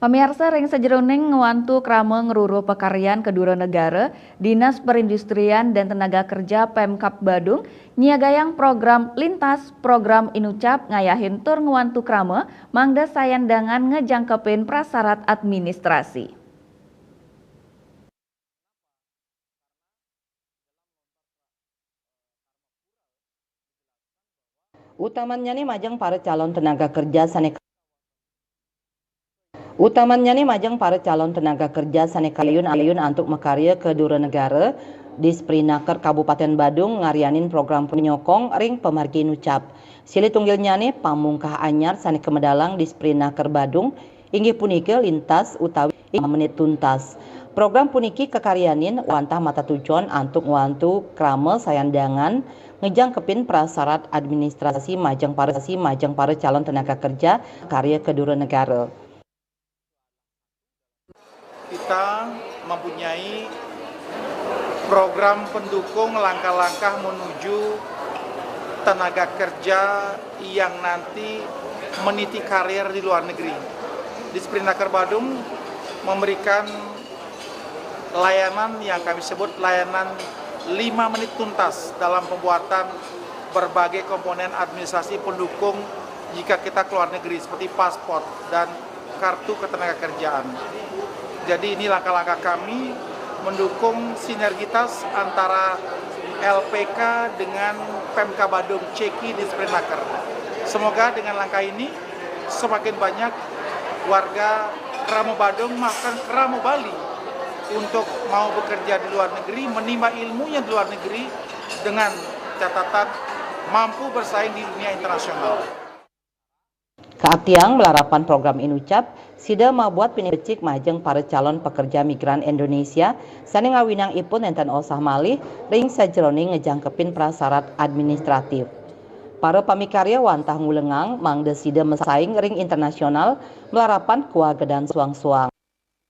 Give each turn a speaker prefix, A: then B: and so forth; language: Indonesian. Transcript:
A: Pamirsa ring sajeroning ngewantu krama ngeruruh pekaryan kedua negara, Dinas Perindustrian dan Tenaga Kerja Pemkab Badung nyiagayang program lintas program Inucap ngayahin tur ngewantu krama mangda sayandangan ngejangkepin prasarat administrasi.
B: Utamanya nih majang para calon tenaga kerja sanekaliun antuk mekarya ke dura negara di Sprinaker Kabupaten Badung ngarianin program penyokong ring pemargi Inucap. Sili tunggilnya nih pamungkah anyar sanek kemedalang di Sprinaker Badung inggih punike lintas utawi 5 menit tuntas. Program puniki kekaryanin wantah mata tujuan antuk wantu krama sayandangan ngejangkepin prasarat administrasi majang para calon tenaga kerja karya kedua negara.
C: Kita mempunyai program pendukung langkah-langkah menuju tenaga kerja yang nanti meniti karir di luar negeri. Di Sprinaker Badung memberikan layanan yang kami sebut layanan 5 menit tuntas dalam pembuatan berbagai komponen administrasi pendukung jika kita keluar negeri seperti paspor dan kartu ketenagakerjaan. Jadi ini langkah-langkah kami mendukung sinergitas antara LPK dengan Pemkab Badung Ceki di Sprinaker. Semoga dengan langkah ini semakin banyak warga Kramo Badung maupun Kramo Bali untuk mau bekerja di luar negeri, menimba ilmunya di luar negeri dengan catatan mampu bersaing di dunia internasional.
B: Kaatiang melarapan program Inucap, sida mabuat pinecik majeng para calon pekerja migran Indonesia sani ngawinang ipun enten osah malih ring sajeroning ngejangkepin prasarat administratif. Para pamikarya wantah ngulengang mangde sida mesaing ring internasional melarapan kuagedan suang-suang.